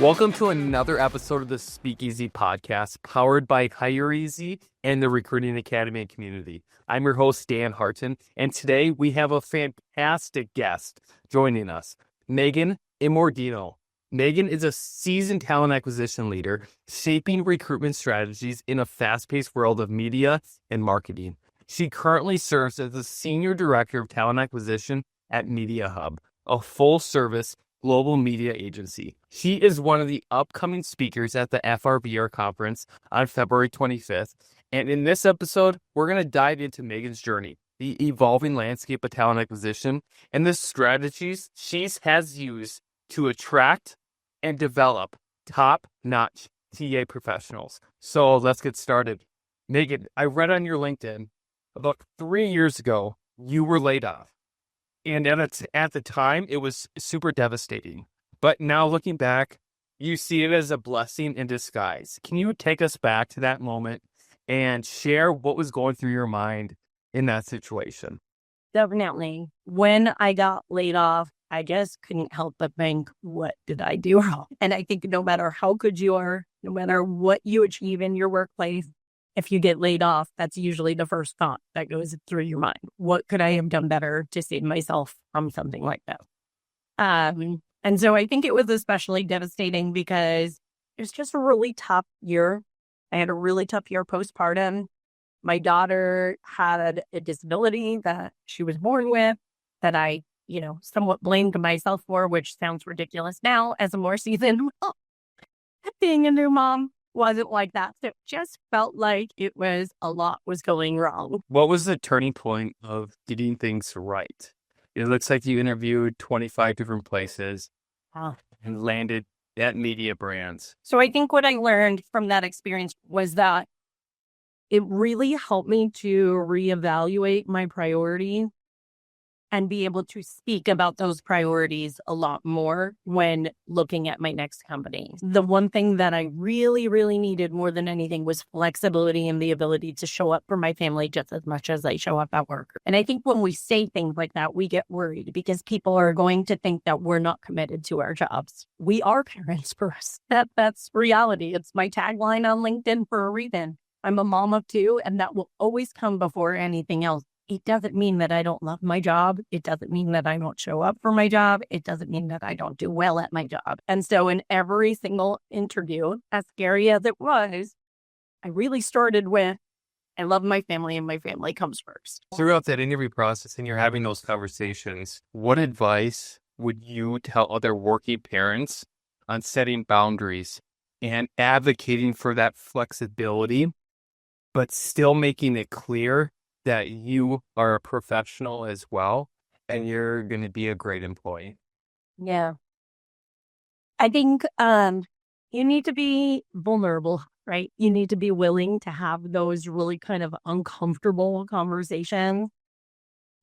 Welcome to another episode of the SpeakEZ Podcast, powered by HireEZ and the Recruiting Academy community. I'm your host, Dan Harton, and today we have a fantastic guest joining us, Meghan Immordino. Meghan is a seasoned talent acquisition leader, shaping recruitment strategies in a fast-paced world of media and marketing. She currently serves as the Senior Director of Talent Acquisition at Mediahub, a full-service global media agency. She is one of the upcoming speakers at the FRBR conference on February 25th. And in this episode, we're going to dive into Meghan's journey, the evolving landscape of talent acquisition, and the strategies she has used to attract and develop top-notch TA professionals. So let's get started. Meghan, I read on your LinkedIn about 3 years ago, you were laid off. And at the time, it was super devastating. But now looking back, you see it as a blessing in disguise. Can you take us back to that moment and share what was going through your mind in that situation? Definitely. When I got laid off, I just couldn't help but think, what did I do wrong? And I think no matter how good you are, no matter what you achieve in your workplace, if you get laid off, that's usually the first thought that goes through your mind. What could I have done better to save myself from something like that? And so I think it was especially devastating because it was just a really tough year. I had a really tough year postpartum. My daughter had a disability that she was born with that I, somewhat blamed myself for, which sounds ridiculous now as a more seasoned mom. Being a new mom wasn't like that. So it just felt like a lot was going wrong. What was the turning point of getting things right? It looks like you interviewed 25 different places and landed at Mediabrands. So I think what I learned from that experience was that it really helped me to reevaluate my priorities and be able to speak about those priorities a lot more when looking at my next company. The one thing that I really, really needed more than anything was flexibility and the ability to show up for my family just as much as I show up at work. And I think when we say things like that, we get worried because people are going to think that we're not committed to our jobs. We are parents for us. That's reality. It's my tagline on LinkedIn for a reason. I'm a mom of two, and that will always come before anything else. It doesn't mean that I don't love my job. It doesn't mean that I don't show up for my job. It doesn't mean that I don't do well at my job. And so in every single interview, as scary as it was, I really started with, I love my family and my family comes first. Throughout that interview process and you're having those conversations, what advice would you tell other working parents on setting boundaries and advocating for that flexibility, but still making it clear that you are a professional as well, and you're going to be a great employee? Yeah. I think you need to be vulnerable, right? You need to be willing to have those really kind of uncomfortable conversations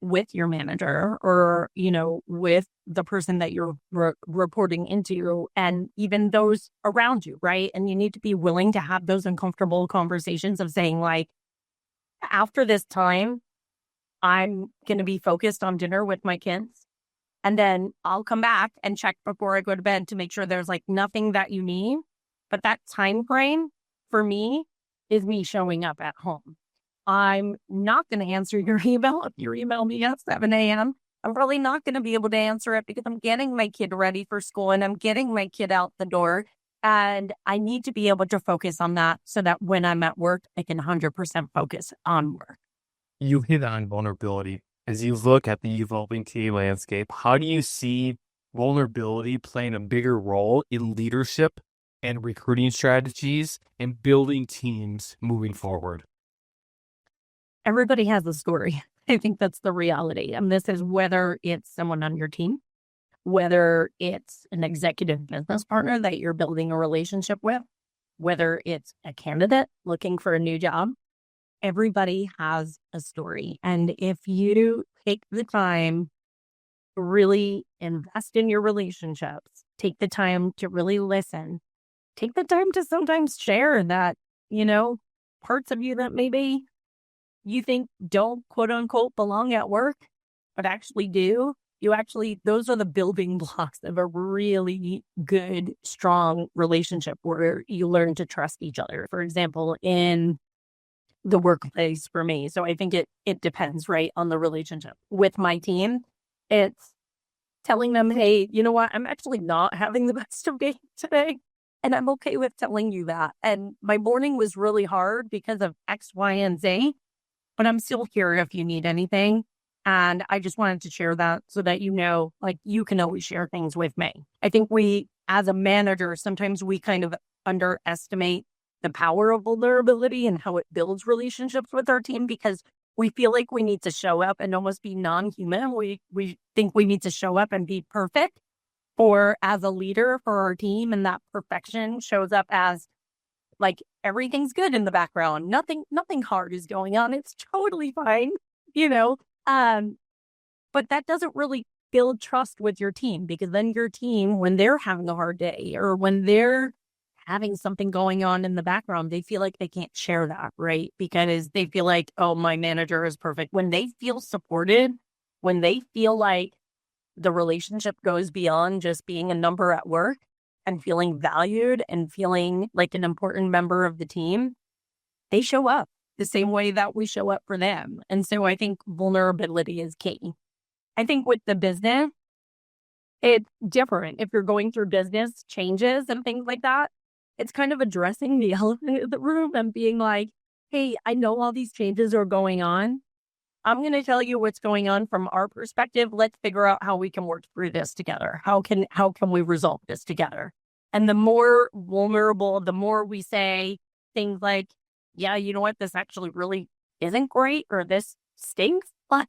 with your manager or, with the person that you're reporting into and even those around you, right? And you need to be willing to have those uncomfortable conversations of saying like, after this time, I'm going to be focused on dinner with my kids. And then I'll come back and check before I go to bed to make sure there's like nothing that you need. But that time frame for me is me showing up at home. I'm not going to answer your email. If you email me at 7 a.m., I'm probably not going to be able to answer it because I'm getting my kid ready for school and I'm getting my kid out the door. And I need to be able to focus on that so that when I'm at work, I can 100% focus on work. You hit on vulnerability. As you look at the evolving TA landscape, how do you see vulnerability playing a bigger role in leadership and recruiting strategies and building teams moving forward? Everybody has a story. I think that's the reality. And this is whether it's someone on your team, whether it's an executive business partner that you're building a relationship with, whether it's a candidate looking for a new job, everybody has a story. And if you take the time to really invest in your relationships, take the time to really listen, take the time to sometimes share that, parts of you that maybe you think don't quote unquote belong at work, but actually do. those are the building blocks of a really good, strong relationship where you learn to trust each other. For example, in the workplace for me. So I think it depends, right, on the relationship. With my team, it's telling them, hey, you know what, I'm actually not having the best of days today. And I'm okay with telling you that. And my morning was really hard because of X, Y, and Z, but I'm still here if you need anything. And I just wanted to share that so that you know, like, you can always share things with me. I think we, as a manager, sometimes we kind of underestimate the power of vulnerability and how it builds relationships with our team because we feel like we need to show up and almost be non-human. We think we need to show up and be perfect or as a leader for our team. And that perfection shows up as like everything's good in the background. Nothing hard is going on. It's totally fine, you know? But that doesn't really build trust with your team because then your team, when they're having a hard day or when they're having something going on in the background, they feel like they can't share that, right? Because they feel like, oh, my manager is perfect. When they feel supported, when they feel like the relationship goes beyond just being a number at work and feeling valued and feeling like an important member of the team, they show up the same way that we show up for them. And so I think vulnerability is key. I think with the business, it's different. If you're going through business changes and things like that, it's kind of addressing the elephant in the room and being like, hey, I know all these changes are going on. I'm going to tell you what's going on from our perspective. Let's figure out how we can work through this together. How can we resolve this together? And the more vulnerable, the more we say things like, yeah, you know what, this actually really isn't great or this stinks. Like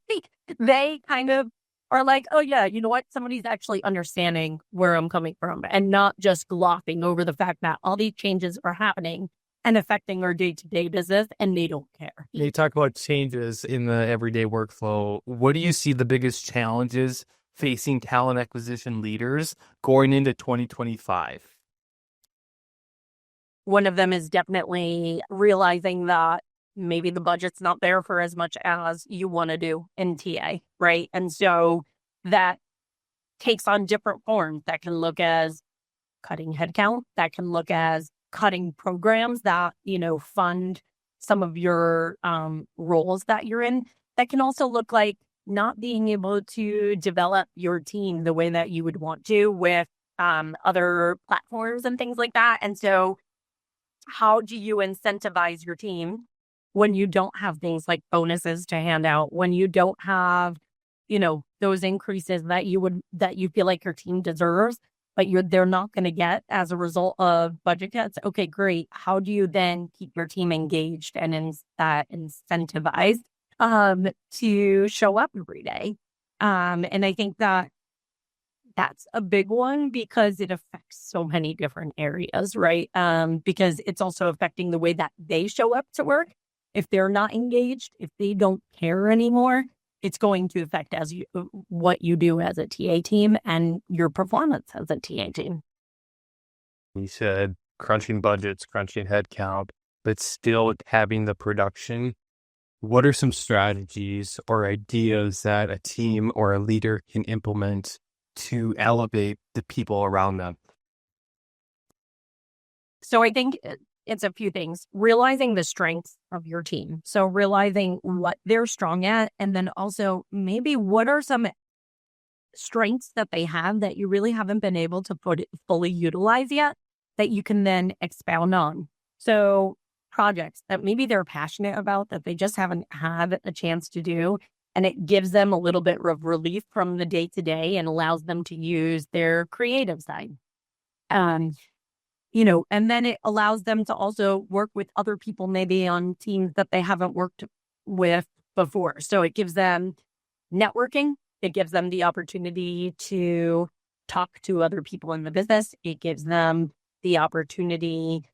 they kind of are like, oh yeah, you know what, somebody's actually understanding where I'm coming from and not just glossing over the fact that all these changes are happening and affecting our day-to-day business and they don't care. You talk about changes in the everyday workflow. What do you see the biggest challenges facing talent acquisition leaders going into 2025? One of them is definitely realizing that maybe the budget's not there for as much as you want to do in TA, right? And so that takes on different forms. That can look as cutting headcount. That can look as cutting programs that, you know, fund some of your roles that you're in. That can also look like not being able to develop your team the way that you would want to with other platforms and things like that. And so how do you incentivize your team when you don't have things like bonuses to hand out, when you don't have, you know, those increases that you feel like your team deserves, but they're not going to get as a result of budget cuts? Okay, great. How do you then keep your team engaged and incentivized to show up every day? And I think that that's a big one because it affects so many different areas, right? Because it's also affecting the way that they show up to work. If they're not engaged, if they don't care anymore, it's going to affect what you do as a TA team and your performance as a TA team. You said crunching budgets, crunching headcount, but still having the production. What are some strategies or ideas that a team or a leader can implement to elevate the people around them? So I think it's a few things. Realizing the strengths of your team. So realizing what they're strong at, and then also maybe what are some strengths that they have that you really haven't been able to fully utilize yet that you can then expound on. So projects that maybe they're passionate about that they just haven't had a chance to do. And it gives them a little bit of relief from the day-to-day and allows them to use their creative side. And then it allows them to also work with other people, maybe on teams that they haven't worked with before. So it gives them networking. It gives them the opportunity to talk to other people in the business. It gives them the opportunity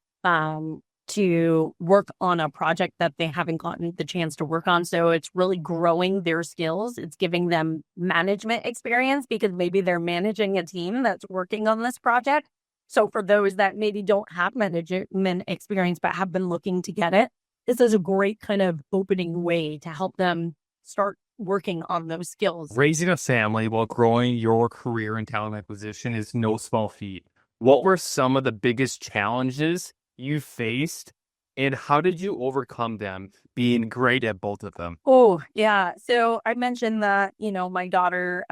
to work on a project that they haven't gotten the chance to work on. So it's really growing their skills. It's giving them management experience because maybe they're managing a team that's working on this project. So for those that maybe don't have management experience but have been looking to get it, this is a great kind of opening way to help them start working on those skills. Raising a family while growing your career in talent acquisition is no small feat. What were some of the biggest challenges you faced, and how did you overcome them, being great at both of them? Oh, yeah. So I mentioned that, my daughter,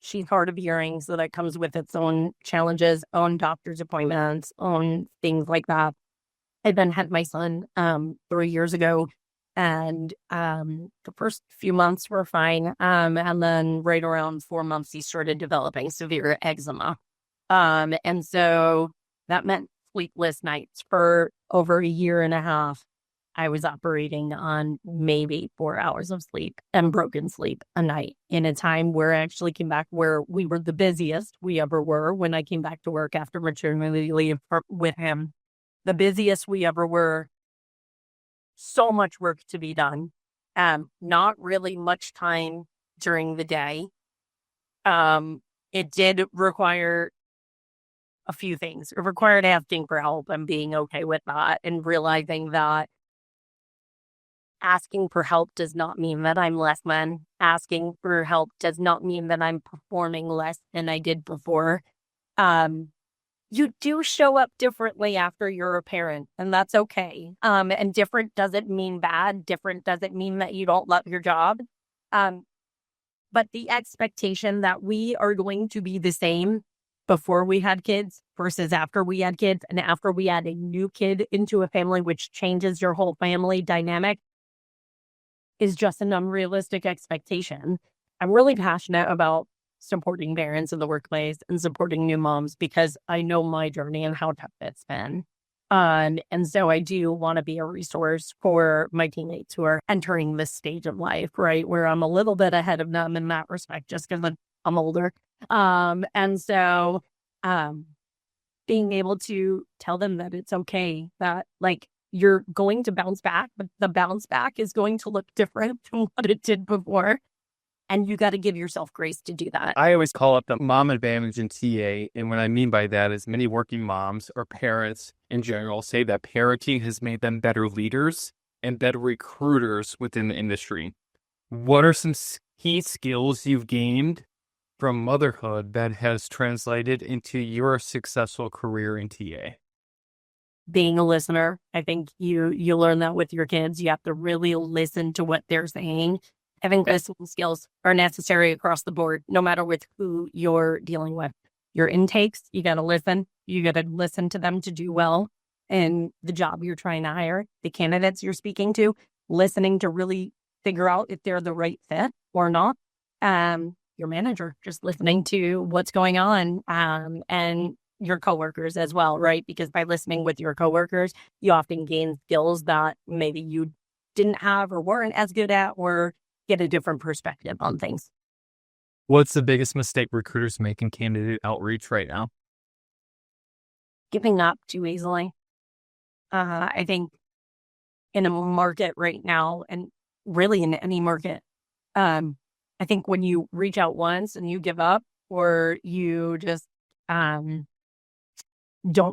she's hard of hearing, so that comes with its own challenges, own doctor's appointments, own things like that. I then had my son 3 years ago, and the first few months were fine. And then right around 4 months, he started developing severe eczema. And so that meant sleepless nights for over a year and a half. I was operating on maybe 4 hours of sleep and broken sleep a night in a time where I actually came back where we were the busiest we ever were when I came back to work after maternity leave with him. The busiest we ever were. So much work to be done. Not really much time during the day. It did require a few things. It required asking for help and being okay with that, and realizing that asking for help does not mean that I'm less than. Asking for help does not mean that I'm performing less than I did before. You do show up differently after you're a parent, and that's okay. And different doesn't mean bad. Different doesn't mean that you don't love your job. But the expectation that we are going to be the same before we had kids versus after we had kids, and after we add a new kid into a family, which changes your whole family dynamic, is just an unrealistic expectation. I'm really passionate about supporting parents in the workplace and supporting new moms because I know my journey and how tough it's been. And so I do want to be a resource for my teammates who are entering this stage of life, right, where I'm a little bit ahead of them in that respect, just because I'm older. And so being able to tell them that it's okay, that you're going to bounce back, but the bounce back is going to look different from what it did before. And you got to give yourself grace to do that. I always call it the mom advantage in TA. And what I mean by that is many working moms or parents in general say that parenting has made them better leaders and better recruiters within the industry. What are some key skills you've gained from motherhood that has translated into your successful career in TA? Being a listener. I think you learn that with your kids. You have to really listen to what they're saying. I think listening skills are necessary across the board, no matter with who you're dealing with. Your intakes, you got to listen. You got to listen to them to do well in the job you're trying to hire. The candidates you're speaking to, listening to really figure out if they're the right fit or not. Your manager, just listening to what's going on, and your coworkers as well, right? Because by listening with your coworkers, you often gain skills that maybe you didn't have or weren't as good at, or get a different perspective on things. What's the biggest mistake recruiters make in candidate outreach right now? Giving up too easily. I think in a market right now, and really in any market, I think when you reach out once and you give up, or you just don't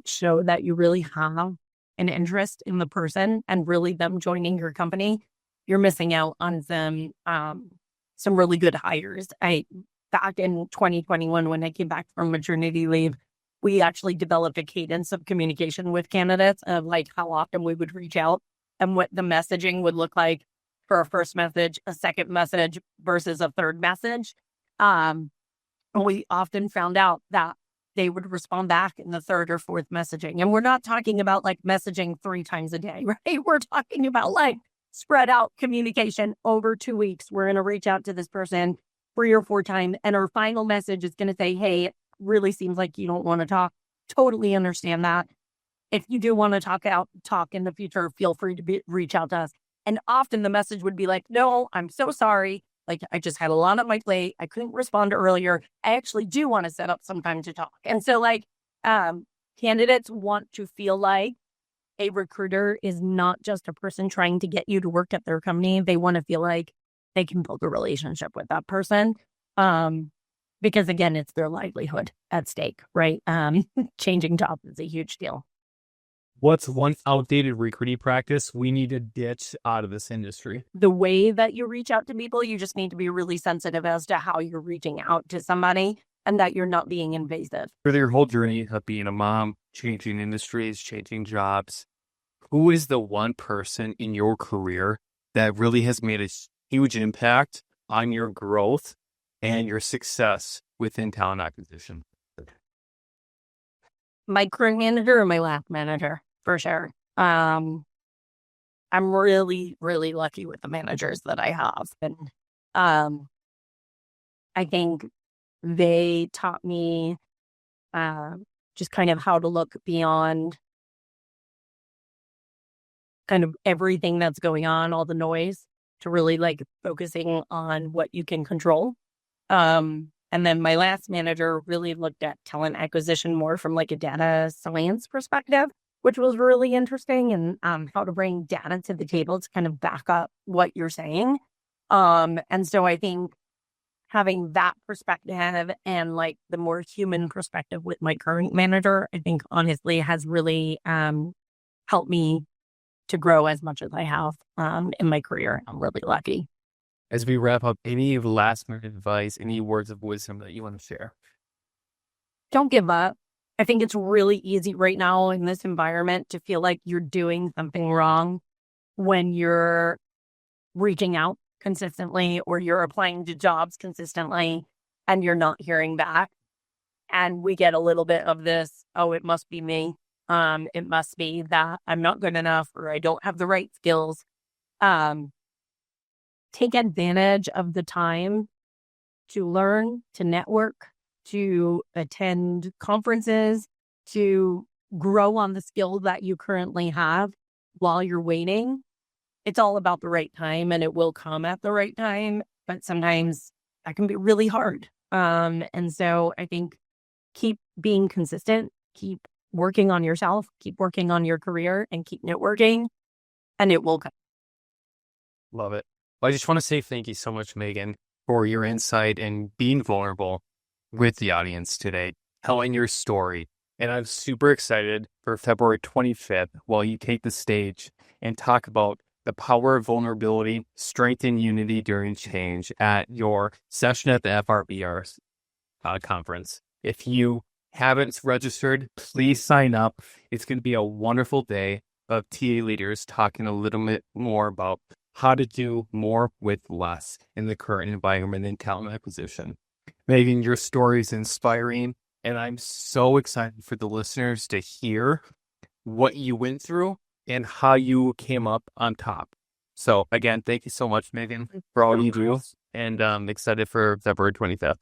show that you really have an interest in the person and really them joining your company, you're missing out on some really good hires. Back in 2021, when I came back from maternity leave, we actually developed a cadence of communication with candidates of how often we would reach out and what the messaging would look like for a first message, a second message versus a third message. We often found out that they would respond back in the third or fourth messaging. And we're not talking about messaging 3 times a day, right? We're talking about spread out communication over 2 weeks. We're going to reach out to this person 3 or 4 times. And our final message is going to say, hey, it really seems like you don't want to talk. Totally understand that. If you do want to talk in the future, feel free to reach out to us. And often the message would be no, I'm so sorry. I just had a lot on my plate. I couldn't respond earlier. I actually do want to set up some time to talk. And so candidates want to feel like a recruiter is not just a person trying to get you to work at their company. They want to feel like they can build a relationship with that person. Because again, it's their livelihood at stake, right? Changing jobs is a huge deal. What's one outdated recruiting practice we need to ditch out of this industry? The way that you reach out to people, you just need to be really sensitive as to how you're reaching out to somebody and that you're not being invasive. For your whole journey of being a mom, changing industries, changing jobs, who is the one person in your career that really has made a huge impact on your growth and your success within talent acquisition? My current manager or my last manager, for sure. I'm really, really lucky with the managers that I have. And I think they taught me just kind of how to look beyond kind of everything that's going on, all the noise, to really like focusing on what you can control. And then my last manager really looked at talent acquisition more from like a data science perspective, which was really interesting, and how to bring data to the table to kind of back up what you're saying. And so I think having that perspective and like the more human perspective with my current manager, I think honestly has really helped me to grow as much as I have in my career. I'm really lucky. As we wrap up, any last minute advice, any words of wisdom that you want to share? Don't give up. I think it's really easy right now in this environment to feel like you're doing something wrong when you're reaching out consistently or you're applying to jobs consistently and you're not hearing back. And we get a little bit of this, oh, it must be me. It must be that I'm not good enough or I don't have the right skills. Take advantage of the time to learn, to network, to attend conferences, to grow on the skills that you currently have while you're waiting. It's all about the right time, and it will come at the right time, but sometimes that can be really hard. And so I think keep being consistent, keep working on yourself, keep working on your career, and keep networking, and it will come. Love it. Well, I just want to say thank you so much, Meghan, for your insight and being vulnerable with the audience today, telling your story. And I'm super excited for February 25th while you take the stage and talk about the power of vulnerability, strength, and unity during change at your session at the FRBR conference. If you haven't registered, please sign up. It's going to be a wonderful day of TA leaders talking a little bit more about how to do more with less in the current environment in talent acquisition. Meghan, your story is inspiring, and I'm so excited for the listeners to hear what you went through and how you came up on top. So again, thank you so much, Meghan, for all you do, and I'm excited for February 25th.